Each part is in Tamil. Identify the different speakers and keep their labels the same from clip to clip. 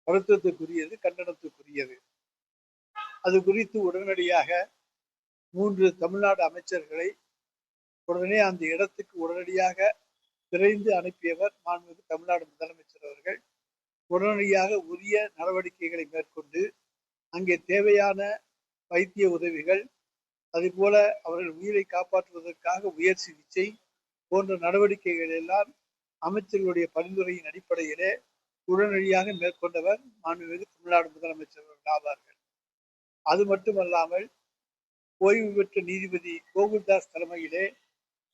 Speaker 1: வருத்தத்துக்குரியது, கண்டனத்துக்குரியது. அது குறித்து உடனடியாக 3 தமிழ்நாடு அமைச்சர்களை உடனே அந்த இடத்துக்கு உடனடியாக விரைந்து அனுப்பியவர் மாண்புமிகு தமிழ்நாடு முதலமைச்சர் அவர்கள். உடனடியாக உரிய நடவடிக்கைகளை மேற்கொண்டு அங்கே தேவையான வைத்திய உதவிகள், அதே போல அவர்கள் உயிரை காப்பாற்றுவதற்காக உயர் சிகிச்சை போன்ற நடவடிக்கைகள் எல்லாம் அமைச்சர்களுடைய பரிந்துரையின் அடிப்படையிலே உடனடியாக மேற்கொண்டவர் மாண்புமிகு தமிழ்நாடு முதலமைச்சர் ஆவார்கள். அது மட்டுமல்லாமல் ஓய்வு பெற்ற நீதிபதி கோகுல்தாஸ் தலைமையிலே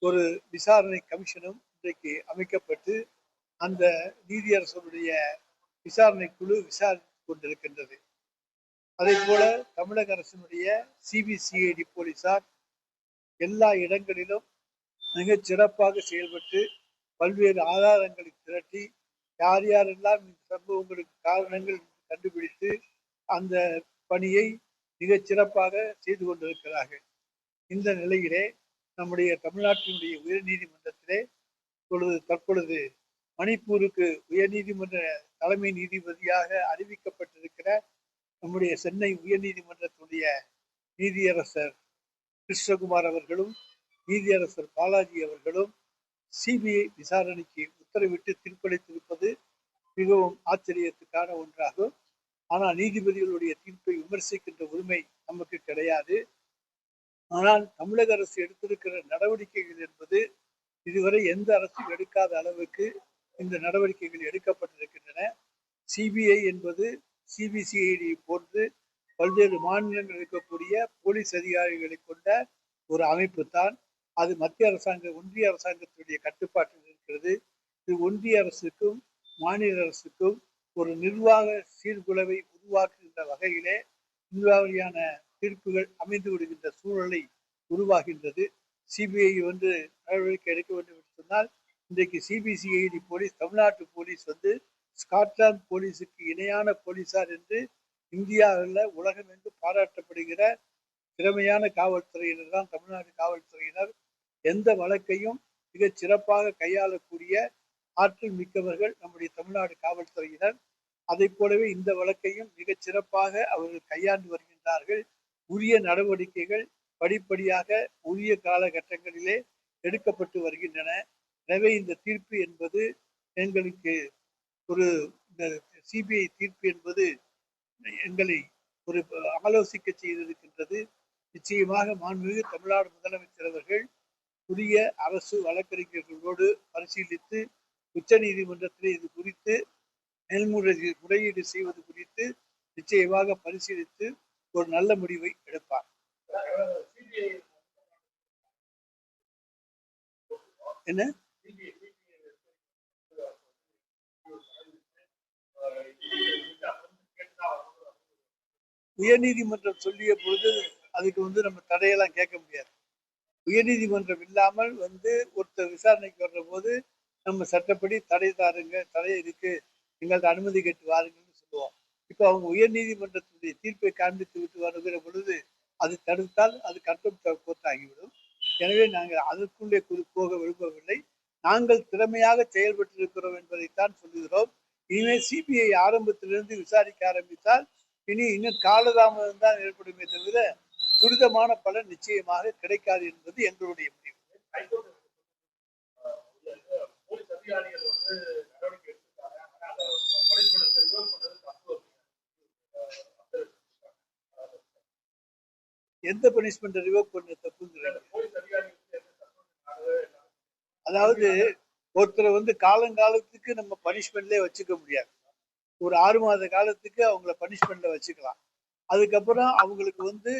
Speaker 1: ஒரு விசாரணை கமிஷனும் இன்றைக்கு அமைக்கப்பட்டு அந்த நீதியரசருடைய விசாரணை குழு விசாரித்துக் கொண்டிருக்கின்றது. அதே போல தமிழக அரசினுடைய சிபிசிஐடி போலீசார் எல்லா இடங்களிலும் மிகச் சிறப்பாக செயல்பட்டு பல்வேறு ஆதாரங்களை திரட்டி யார் யாரெல்லாம் இந்த சம்பவங்களுக்கு காரணங்கள் கண்டுபிடித்து அந்த பணியை மிகச் சிறப்பாக செய்து கொண்டிருக்கிறார்கள். இந்த நிலையிலே நம்முடைய தமிழ்நாட்டினுடைய உயர் நீதிமன்றத்திலே தற்பொழுது மணிப்பூருக்கு உயர் நீதிமன்ற தலைமை நீதிபதியாக அறிவிக்கப்பட்டிருக்கிற நம்முடைய சென்னை உயர் நீதிமன்றத்துடைய நீதியரசர் கிருஷ்ணகுமார் அவர்களும் நீதியரசர் பாலாஜி அவர்களும் சிபிஐ விசாரணைக்கு உத்தரவிட்டு தீர்ப்பளித்திருப்பது மிகவும் ஆச்சரியத்துக்கான ஒன்றாகும். ஆனால் நீதிபதிகளுடைய தீர்ப்பை விமர்சிக்கின்ற உரிமை நமக்கு கிடையாது. ஆனால் தமிழக அரசு எடுத்திருக்கிற நடவடிக்கைகள் என்பது இதுவரை எந்த அரசும் எடுக்காத அளவுக்கு இந்த நடவடிக்கைகள் எடுக்கப்பட்டிருக்கின்றன. சிபிஐ என்பது சிபிசிஐடி போன்று பல்வேறு மாநிலங்கள் இருக்கக்கூடிய போலீஸ் அதிகாரிகளை கொண்ட ஒரு அமைப்பு தான். அது மத்திய ஒன்றிய அரசாங்கத்துடைய கட்டுப்பாட்டில் இருக்கிறது. இது ஒன்றிய அரசுக்கும் மாநில அரசுக்கும் ஒரு நிர்வாக சீர்குலைவை உருவாக்குகின்ற வகையிலே இவ்வாறான தீர்ப்புகள் அமைந்து விடுகின்ற சூழலை உருவாகின்றது. சிபிஐ நடவடிக்கை எடுக்க வேண்டும் என்று சொன்னால் இன்றைக்கு சிபிசிஐடி போலீஸ், தமிழ்நாட்டு போலீஸ் ஸ்காட்லாந்து போலீஸுக்கு இணையான போலீசார் என்று இந்தியாவில் உலகம் என்று பாராட்டப்படுகிற திறமையான காவல்துறையினர் தான் தமிழ்நாடு காவல்துறையினர். எந்த வழக்கையும் மிக சிறப்பாக கையாளக்கூடிய ஆற்றல் மிக்கவர்கள் நம்முடைய தமிழ்நாடு காவல்துறையினர். அதை போலவே இந்த வழக்கையும் மிகச் சிறப்பாக அவர்கள் கையாண்டு வருகின்றார்கள். உரிய நடவடிக்கைகள் படிப்படியாக உரிய காலகட்டங்களிலே எடுக்கப்பட்டு வருகின்றன. எனவே இந்த தீர்ப்பு என்பது எங்களுக்கு இந்த சிபிஐ தீர்ப்பு என்பது எங்களை ஒரு ஆலோசிக்க செய்திருக்கின்றது. நிச்சயமாக மாண்புமிகு தமிழ்நாடு முதலமைச்சர் அவர்கள் புதிய அரசு வழக்கறிஞர்களோடு பரிசீலித்து உச்ச நீதிமன்றத்தில் இது குறித்து முறையீடு செய்வது குறித்து நிச்சயமாக பரிசீலித்து ஒரு நல்ல முடிவை எடுப்பார். என்ன உயர்நீதிமன்றம் சொல்லிய பொழுது அதுக்கு நம்ம தடையெல்லாம் கேட்க முடியாது. உயர்நீதிமன்றம் இல்லாமல் ஒருத்தர் விசாரணைக்கு வர்ற போது நம்ம சட்டப்படி தடை இருக்கு, எங்கள்ட்ட அனுமதி கேட்டு வாருங்கன்னு சொல்லுவோம். இப்போ அவங்க உயர்நீதிமன்றத்துடைய தீர்ப்பை காண்பித்து விட்டு வருகிற பொழுது அது தடுத்தால் அது கண்டம் கோர்ட் ஆகிவிடும். எனவே நாங்கள் அதற்குள்ளே போக விரும்பவில்லை. நாங்கள் திறமையாக செயல்பட்டு இருக்கிறோம் என்பதைத்தான் சொல்லுகிறோம். இனிமேல் சிபிஐ ஆரம்பத்திலிருந்து விசாரிக்க ஆரம்பித்தால் இன்னும் காலதாமதம் தான் ஏற்படுமே தவிர துரிதமான பலன் நிச்சயமாக கிடைக்காது என்பது எங்களுடைய முடிவு. எந்த பனிஷ்மெண்ட் ரிவோக் பண்ண தப்புங்கிறாங்க? அதாவது ஒருத்தர் காலங்காலத்துக்கு நம்ம பனிஷ்மெண்ட்லேயே வச்சுக்க முடியாது. ஒரு 6 மாத காலத்துக்கு அவங்கள பனிஷ்மெண்ட்ல வச்சுக்கலாம். அதுக்கப்புறம் அவங்களுக்கு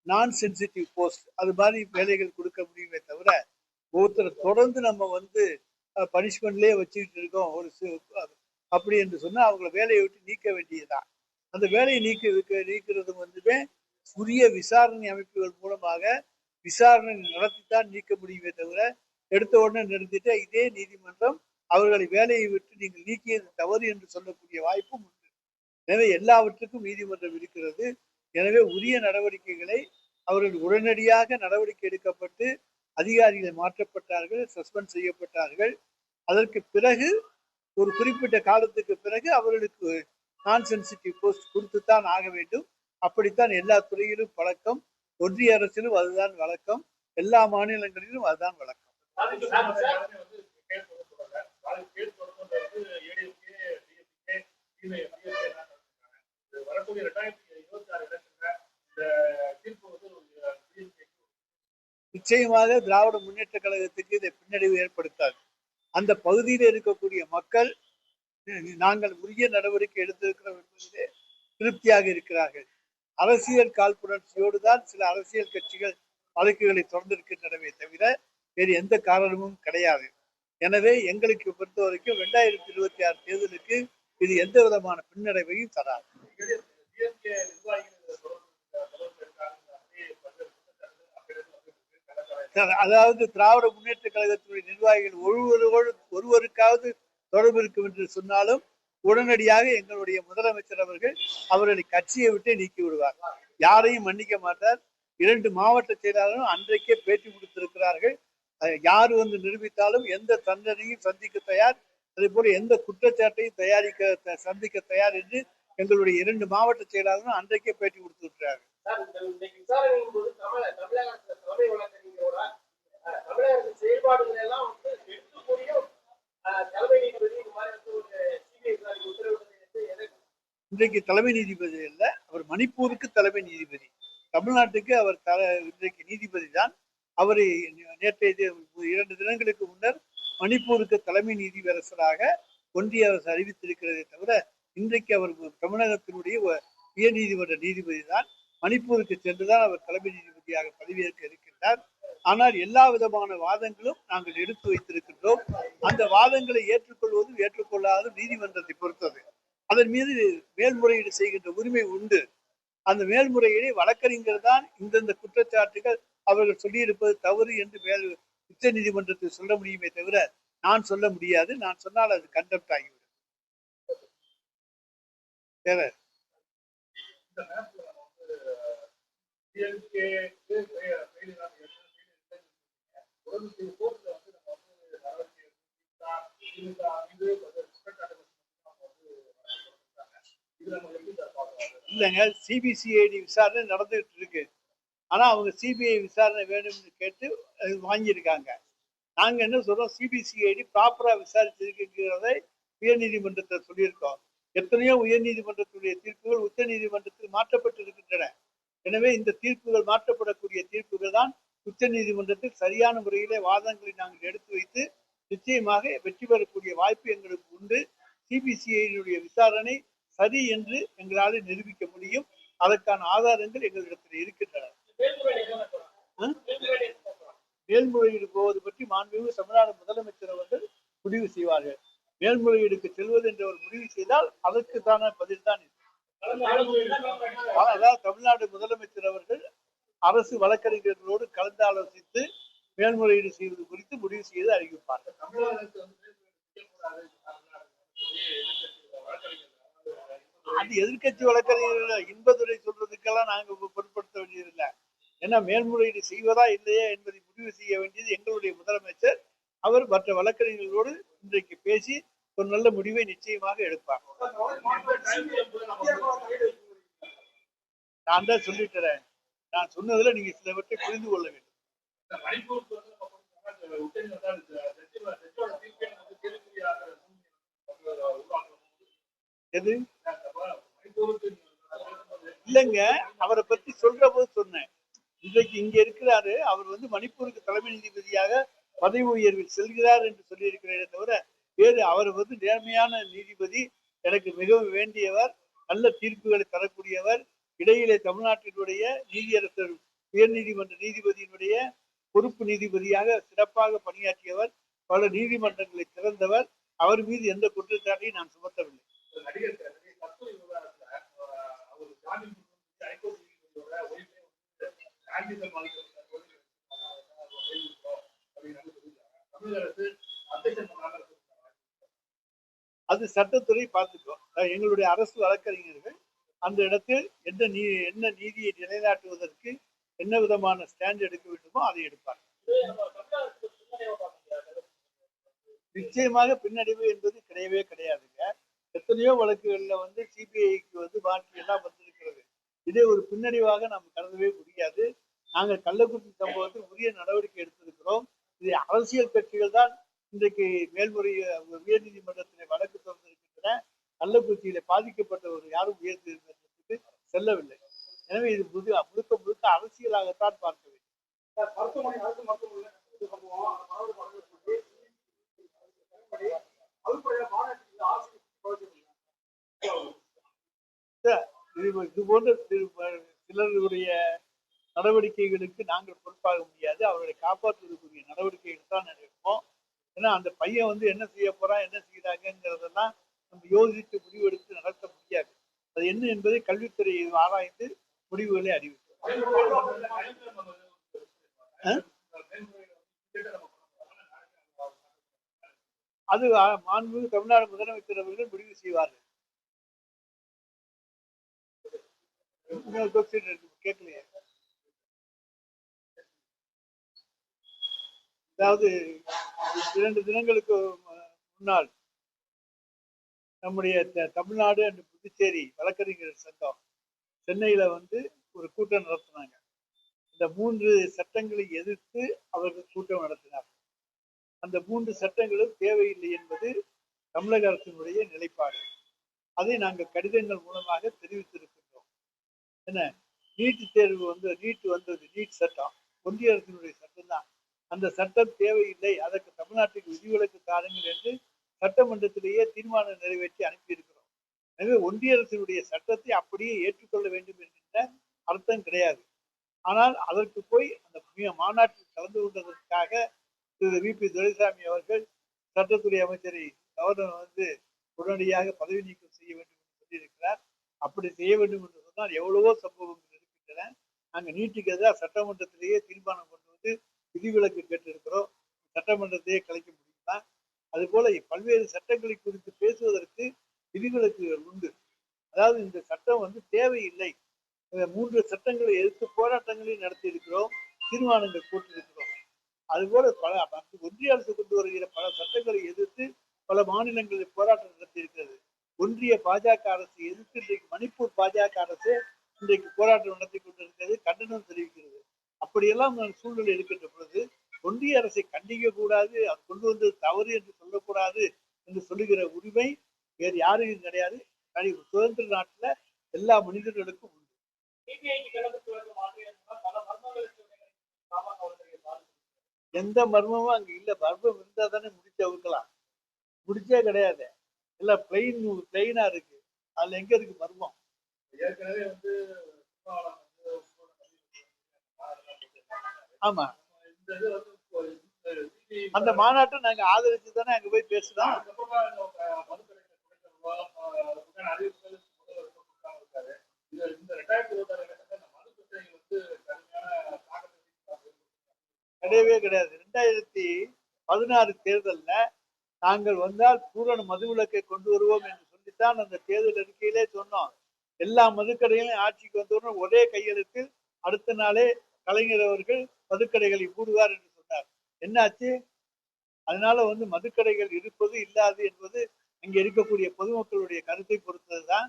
Speaker 1: நான் சென்சிட்டிவ் போஸ்ட் அது மாதிரி வேலைகள் கொடுக்க முடியுமே தவிர ஒருத்தரை தொடர்ந்து நம்ம பனிஷ்மெண்ட்லேயே வச்சுக்கிட்டு இருக்கோம் அப்படி என்று சொன்னா அவங்கள வேலையை விட்டு நீக்க வேண்டியதுதான். அந்த வேலையை நீக்கிறது உரிய விசாரணை அமைப்புகள் மூலமாக விசாரணை நடத்தித்தான் நீக்க முடியுமே தவிர எடுத்த உடனே நிறுத்திட்டு இதே நீதிமன்றம் அவர்களை வேலையை விட்டு நீங்கள் நீக்கியது தவறு என்று சொல்லக்கூடிய வாய்ப்பும் உண்டு. எனவே எல்லாவற்றுக்கும் நீதிமன்றம் இருக்கிறது. எனவே உரிய நடவடிக்கைகளை அவர்கள் உடனடியாக நடவடிக்கை எடுக்கப்பட்டு அதிகாரிகள் மாற்றப்பட்டார்கள், சஸ்பெண்ட் செய்யப்பட்டார்கள். அதற்கு பிறகு ஒரு குறிப்பிட்ட காலத்துக்கு பிறகு அவர்களுக்கு நான் சென்சிட்டிவ் போஸ்ட் கொடுத்துத்தான் ஆக வேண்டும். அப்படித்தான் எல்லா துறையிலும் பழக்கம். ஒன்றிய அரசிலும் அதுதான் வழக்கம். எல்லா மாநிலங்களிலும் அதுதான் வழக்கம். நிச்சயமாக திராவிட முன்னேற்ற கழகத்துக்கு இதை பின்னடைவு ஏற்படுத்தாது. அந்த பகுதியில் இருக்கக்கூடிய மக்கள் நாங்கள் உரிய நடவடிக்கை எடுத்திருக்கிறோம் என்பதிலே திருப்தியாக இருக்கிறார்கள். அரசியல் காழ்ப்புணர்ச்சியோடு தான் சில அரசியல் கட்சிகள் வழக்குகளை தொடர்ந்திருக்கின்றனவே தவிர வேறு எந்த காரணமும் கிடையாது. எனவே எங்களுக்கு பொறுத்த வரைக்கும் 2026 தேர்தலுக்கு இது எந்த விதமான பின்னடைவையும் தராது. அதாவது திராவிட முன்னேற்ற கழகத்தினுடைய நிர்வாகிகள் ஒருவருக்காவது தொடர்பு இருக்கும் என்று சொன்னாலும் உடனடியாக எங்களுடைய முதலமைச்சர் அவர்கள் அவர்களை கட்சியை விட்டு நீக்கி விடுவார். யாரையும் மன்னிக்க மாட்டார். 2 மாவட்ட செயலாளரும் அன்றைக்கே பேட்டி கொடுத்திருக்கிறார்கள். யார் வந்து நிரூபித்தாலும் எந்த தண்டனையும் சந்திக்க தயார், அதே போல எந்த குற்றச்சாட்டையும் சந்திக்க தயார் என்று எங்களுடைய 2 மாவட்ட செயலாளரும் அன்றைக்கே பேட்டி கொடுத்திருக்கிறார்கள். செயல்பாடுகள் எல்லாம் இன்றைக்கு தலைமை நீதிபதி அல்ல, அவர் மணிப்பூருக்கு தலைமை நீதிபதி. தமிழ்நாட்டுக்கு அவர் இன்றைக்கு நீதிபதி தான். அவரை நேற்றைய 2 தினங்களுக்கு முன்னர் மணிப்பூருக்கு தலைமை நீதிபரசராக ஒன்றிய அரசு அறிவித்திருக்கிறதை தவிர இன்றைக்கு அவர் தமிழகத்தினுடைய உயர் நீதிமன்ற நீதிபதி தான். மணிப்பூருக்கு சென்றுதான் அவர் தலைமை நீதிபதியாக பதவியேற்க இருக்கின்றார். ஆனால் எல்லா விதமான வாதங்களும் நாங்கள் எடுத்து வைத்திருக்கின்றோம். அந்த வாதங்களை ஏற்றுக்கொள்வதும் ஏற்றுக்கொள்ளாததும் நீதிமன்றத்தை பொறுத்தது. அதன் மீது மேல்முறையீடு செய்கின்ற உரிமை உண்டு. அந்த மேல்முறையீடை வழக்கறிஞர் தான் இந்தந்த குற்றச்சாட்டுகள் அவர்கள் சொல்லியிருப்பது தவறு என்று உச்ச நீதிமன்றத்தில் சொல்ல முடியுமே தவிர நான் சொல்ல முடியாது. நான் சொன்னால் அது கண்டெம்ட் ஆகிவிடும். இல்லைங்க, சிபிசிஐடி விசாரணை நடந்துகிட்டு இருக்கு. ஆனா அவங்க சிபிஐ விசாரணை வேணும்னு கேட்டு வாங்கியிருக்காங்க. நாங்க என்ன சொல்றோம், சிபிசிஐடி ப்ராப்பரா விசாரிச்சிருக்கிறதை உயர் நீதிமன்றத்தை சொல்லியிருக்கோம். எத்தனையோ உயர் நீதிமன்றத்துடைய தீர்ப்புகள் உச்ச நீதிமன்றத்தில் மாற்றப்பட்டு இருக்கின்றன. எனவே இந்த தீர்ப்புகள் மாற்றப்படக்கூடிய தீர்ப்புகள் தான் உச்ச நீதிமன்றத்தில் சரியான முறையிலே வாதங்களை நாங்கள் எடுத்து வைத்து நிச்சயமாக வெற்றி பெறக்கூடிய வாய்ப்பு எங்களுக்கு உண்டு. சிபிசிஐடியுடைய விசாரணை சரி என்று எங்களால் நிரூபிக்க முடியும். அதற்கான ஆதாரங்கள் எங்களிடத்தில் இருக்கின்றன. மேல்முறையீடு போவது பற்றி மாண்புமிகு தமிழ்நாடு முதலமைச்சர் அவர்கள் முடிவு செய்வார்கள். மேல்முறையீடுக்கு செல்வது என்று அவர் முடிவு செய்தால் அதற்குத்தான பதில் தான் இது. அதாவது தமிழ்நாடு முதலமைச்சர் அவர்கள் அரசு வழக்கறிஞர்களோடு கலந்து ஆலோசித்து மேல்முறையீடு செய்வது குறித்து முடிவு செய்து அறிவிப்பார்கள். அது எதிர்கட்சி வழக்கறிஞர்கள் இன்பதுரை சொல்றதுக்கெல்லாம் நாங்க பொருட்படுத்த வேண்டியதில்லை. ஏன்னா மேல்முறையீடு செய்வதா இல்லையா என்பதை முடிவு செய்ய வேண்டியது எங்களுடைய முதலமைச்சர். அவர் மற்ற வழக்கறிஞர்களோடு இன்றைக்கு பேசி ஒரு நல்ல முடிவை நிச்சயமாக எடுப்பார். நான் தான் சொல்லிட்டுறேன். நான் சொன்னதுல நீங்க சிலவற்றை புரிந்து கொள்ள வேண்டும். எது இல்லைங்க, அவரை பத்தி சொல்ற போது சொன்னேன். இன்றைக்கு இங்க இருக்கிறாரு, அவர் வந்து மணிப்பூருக்கு தலைமை நீதிபதியாக பதவி உயர்வில் செல்கிறார் என்று சொல்லியிருக்கிறதே தவிர வேறு அவர் வந்து நேர்மையான நீதிபதி, எனக்கு மிகவும் வேண்டியவர், நல்ல தீர்ப்புகளை தரக்கூடியவர், இடையிலே தமிழ்நாட்டினுடைய நீதியரசர் உயர் நீதிமன்ற நீதிபதியினுடைய பொறுப்பு நீதிபதியாக சிறப்பாக பணியாற்றியவர், பல நீதிமன்றங்களை திறந்தவர். அவர் மீது எந்த குற்றச்சாட்டையும் நான் சுமத்தவில்லை. அது சட்டத்துறை பார்த்துக்கோ. எங்களுடைய அரசு வழக்கறிஞர்கள் அந்த இடத்தில் என்ன நீதியை நிலைநாட்டுவதற்கு என்ன விதமான ஸ்டாண்ட் எடுக்க வேண்டுமோ அதை எடுப்பார். நிச்சயமாக பின்னடைவு என்பது கிடையவே கிடையாதுங்க. எத்தனையோ வழக்குகள்ல வந்து சிபிஐக்கு வந்து மாற்றி எல்லாம் வந்திருக்கிறது. இதே ஒரு பின்னடைவாக நாம் கருதவே முடியாது. நாங்கள் கள்ளக்குறிச்சி சம்பவத்தில் உரிய நடவடிக்கை எடுத்திருக்கிறோம். இது அரசியல் கட்சிகள் தான் இன்றைக்கு மேல்முறை உயர் நீதிமன்றத்தில் வழக்கு தொடர்ந்திருக்கின்றன. கள்ளக்குறிச்சியில பாதிக்கப்பட்டவர் யாரும் உயர் நீதிமன்றத்துக்கு செல்லவில்லை. எனவே இது முழுக்க முழுக்க அரசியலாகத்தான் பார்க்க வேண்டும். இது போன்ற சிலருடைய நடவடிக்கைகளுக்கு நாங்கள் பொறுப்பாக முடியாது. அவர்களை காப்பாற்றுவதற்குரிய நடவடிக்கைகள் தான் எடுப்போம். ஏன்னா அந்த பையன் வந்து என்ன செய்ய போறான், என்ன செய்யறாங்கிறதெல்லாம் நம்ம யோசித்து முடிவெடுத்து நடத்த முடியாது. அது என்ன என்பதை கல்வித்துறை ஆராய்ந்து முடிவுகளை அறிவிக்கும். அது மாண்புமிகு தமிழ்நாடு முதலமைச்சர் அவர்கள் முடிவு செய்வார்கள். கேட்கலையே. அதாவது 2 தினங்களுக்கு முன்னால் நம்முடைய தமிழ்நாடு அண்ட் புதுச்சேரி வழக்கறிஞர் சங்கம் சென்னையில வந்து ஒரு கூட்டம் நடத்தினாங்க. இந்த 3 சட்டங்களை எதிர்த்து அவர்கள் கூட்டம் நடத்தினார். அந்த 3 சட்டங்களும் தேவையில்லை என்பது தமிழக அரசினுடைய நிலைப்பாடு. அதை நாங்கள் கடிதங்கள் மூலமாக தெரிவித்திருக்கின்றோம். என்ன நீட் தேர்வு வந்து நீட் சட்டம் ஒன்றிய அரசினுடைய சட்டம் தான். அந்த சட்டம் தேவையில்லை, அதற்கு தமிழ்நாட்டுக்கு விதிவிலக்கு தாருங்கள் என்று சட்டமன்றத்திலேயே தீர்மானம் நிறைவேற்றி அனுப்பியிருக்கிறோம். எனவே ஒன்றிய அரசினுடைய சட்டத்தை அப்படியே ஏற்றுக்கொள்ள வேண்டும் என்கின்ற அர்த்தம் கிடையாது. ஆனால் அதற்கு போய் அந்த மாநாட்டில் கலந்து கொண்டதற்காக திரு வி.பி. துரைசாமி அவர்கள் சட்டத்துறை அமைச்சரை கவர்னர் வந்து உடனடியாக பதவி நீக்கம் செய்ய வேண்டும் என்று சொல்லியிருக்கிறார். அப்படி செய்ய வேண்டும் என்று சொன்னால் எவ்வளவோ சம்பவங்கள் இருக்கின்றன. நாங்கள் நீட்டுக்கு எதிராக சட்டமன்றத்திலேயே தீர்மானம் கொண்டு வந்து விதிவிலக்கு கேட்டிருக்கிறோம். சட்டமன்றத்தையே கலைக்க முடியுமா? அதுபோல பல்வேறு சட்டங்களை குறித்து பேசுவதற்கு விதிவிலக்குகள் உண்டு. அதாவது இந்த சட்டம் வந்து தேவையில்லை. 3 சட்டங்களை எதிர்த்து போராட்டங்களையும் நடத்தி இருக்கிறோம், தீர்மானங்கள் போட்டிருக்கிறோம். அதுபோல ஒன்றிய அரசு கொண்டு வருகிற பல சட்டங்களை எதிர்த்து பல மாநிலங்களில் போராட்டம் நடத்தி இருக்கிறது. ஒன்றிய பாஜக அரசு எதிர்த்து இன்றைக்கு மணிப்பூர் பாஜக அரசு இன்றைக்கு போராட்டம் நடத்தி கொண்டிருக்கிறது, கண்டனம் தெரிவிக்கிறது. அப்படியெல்லாம் சூழ்நிலை இருக்கின்ற பொழுது ஒன்றிய அரசை கண்டிக்க கூடாது, அது கொண்டு வந்தது தவறு என்று சொல்லக்கூடாது என்று சொல்லுகிற உரிமை வேறு யாருக்கும் கிடையாது. சுதந்திர நாட்டுல எல்லா மனிதர்களுக்கும் உண்டு. எந்த மர்மமும் அங்க இல்ல. மர்மம் இருந்தா தானே முடிச்சு அவுக்கலாம். முடிச்சே கிடையாது. எல்லாம் பிளைனா இருக்கு. அதுல எங்க இருக்கு மர்மம்? ஏற்கனவே வந்து ஆமா, அந்த மாநாட்டை நாங்க ஆதரிச்சு தானே அங்க போய் பேசுறோம். கிடையவே கிடையாது. 2016 தேர்தல்ல நாங்கள் வந்தால் பூரண மதுவிலக்கை கொண்டு வருவோம் என்று சொல்லித்தான் அந்த தேர்தல் அறிக்கையிலே சொன்னோம். எல்லா மதுக்கடைகளையும் ஆட்சிக்கு வந்தவுடன் ஒரே கையெழுத்தில் அடுத்த நாளே கலைஞர் அவர்கள் மதுக்கடைகளை மூடுவார் என்று சொன்னார். என்னாச்சு? அதனால வந்து மதுக்கடைகள் இருப்பது இல்லாது என்பது அங்கே இருக்கக்கூடிய பொதுமக்களுடைய கருத்தை பொறுத்ததுதான்.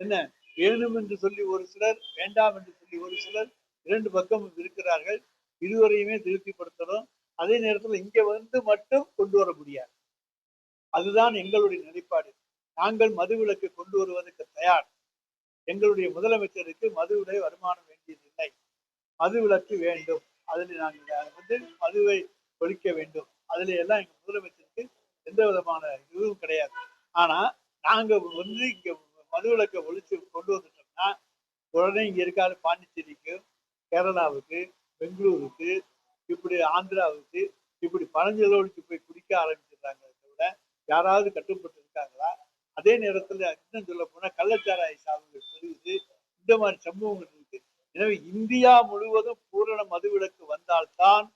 Speaker 1: என்ன வேணும் என்று சொல்லி ஒரு சிலர், வேண்டாம் என்று சொல்லி ஒரு சிலர், 2 பக்கமும் இருக்கிறார்கள். இருவரையுமே திருப்திப்படுத்தணும். அதே நேரத்தில் இங்க வந்து மட்டும் கொண்டு வர முடியாது. அதுதான் எங்களுடைய நிலைப்பாடு. நாங்கள் மதுவிலக்கு கொண்டு வருவதற்கு தயார். எங்களுடைய முதலமைச்சருக்கு மதுவிலை வருமானம் வேண்டியதில்லை. மதுவிலக்கு வேண்டும். அதில் நாங்கள் வந்து மதுவை ஒழிக்க வேண்டும். அதுல எல்லாம் எங்க முதலமைச்சருக்கு எந்த விதமான இதுவும் கிடையாது. ஆனா நாங்க வந்து இங்க மதுவிலக்கை ஒழிச்சு கொண்டு வந்துட்டோம்னா உடனே இங்க இருக்காரு பாண்டிச்சேரிக்கு, கேரளாவுக்கு, பெங்களூருக்கு, இப்படி ஆந்திராவுக்கு, இப்படி பழஞ்சலோடிக்கு போய் குடிக்க ஆரம்பிச்சிருக்காங்க. தவிர யாராவது கட்டுப்பட்டு இருக்காங்களா? அதே நேரத்துல இன்னும் சொல்ல போனா கள்ளச்சாராய சாவுகள் பெருகுது. இந்த மாதிரி சம்பவங்கள் இருக்கு. எனவே இந்தியா முழுவதும் பூரண மதுவிலக்கு வந்தால்தான்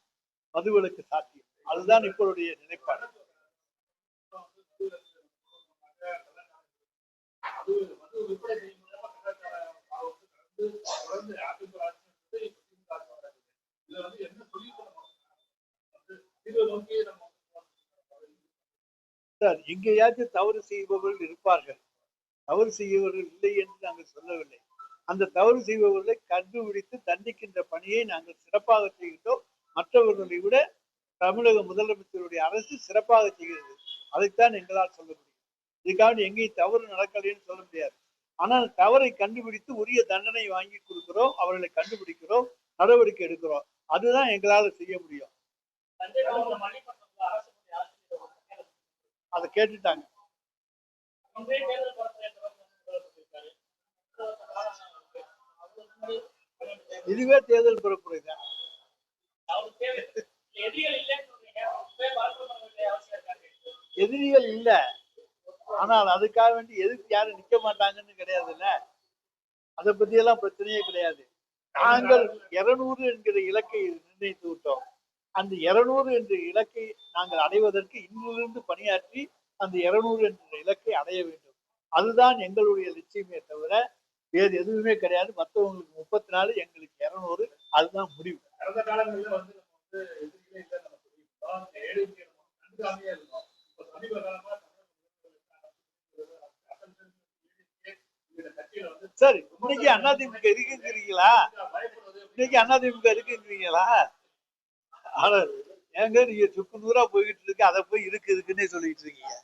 Speaker 1: மதுவிலக்கு சாத்தியம். அதுதான் இப்போதைய நிலைப்பாடு. சார், எங்கேயாச்சும் தவறு செய்பவர்கள் இருப்பார்கள். தவறு செய்பவர்கள் இல்லை என்று நாங்கள் சொல்லவில்லை. அந்த தவறு செய்பவர்களை கண்டுபிடித்து தண்டிக்கின்ற பணியை நாங்கள் சிறப்பாக செய்கின்றோம். மற்றவர்களை விட தமிழக முதலமைச்சருடைய அரசு சிறப்பாக செய்கிறது. அதைத்தான் எங்களால் சொல்ல முடியும். இதுக்காக எங்கேயும் தவறு நடக்கலைன்னு சொல்ல முடியாது. ஆனால் தவறை கண்டுபிடித்து உரிய தண்டனை வாங்கி கொடுக்கிறோம், அவர்களை கண்டுபிடிக்கிறோம், நடவடிக்கை எடுக்கிறோம். அதுதான் எங்களால் செய்ய முடியும். அதை கேட்டுட்டாங்க. இதுவே தேர்தல் பரப்புரை தான். எதிரிகள் இல்ல, ஆனால் அதுக்காக வேண்டி எதிர்த்து யாரும் நிக்க மாட்டாங்கன்னு கிடையாதுல்ல. அதை பத்தி எல்லாம் பிரச்சனையே கிடையாது. நாங்கள் 200 என்கிற இலக்கை நிர்ணயித்து விட்டோம். அந்த 200 என்ற இலக்கை நாங்கள் அடைவதற்கு இன்றிலிருந்து பணியாற்றி அந்த 200 என்ற இலக்கை அடைய வேண்டும். அதுதான் எங்களுடைய லட்சியமே தவிர வேறு எதுவுமே கிடையாது. மற்றவங்களுக்கு 34, எங்களுக்கு 200, அதுதான் முடிவு. கடந்த காலங்களில் வந்து சரி, இன்னைக்கு அதிமுக இருக்குங்கிறீங்களா? இன்னைக்கு அதிமுக இருக்குங்கிறீங்களா? ஆனா ஏங்க நீங்க சுக்கு நூறா போய்கிட்டு இருக்கு, அதை போய் இருக்குன்னே சொல்லிட்டு இருக்கீங்க.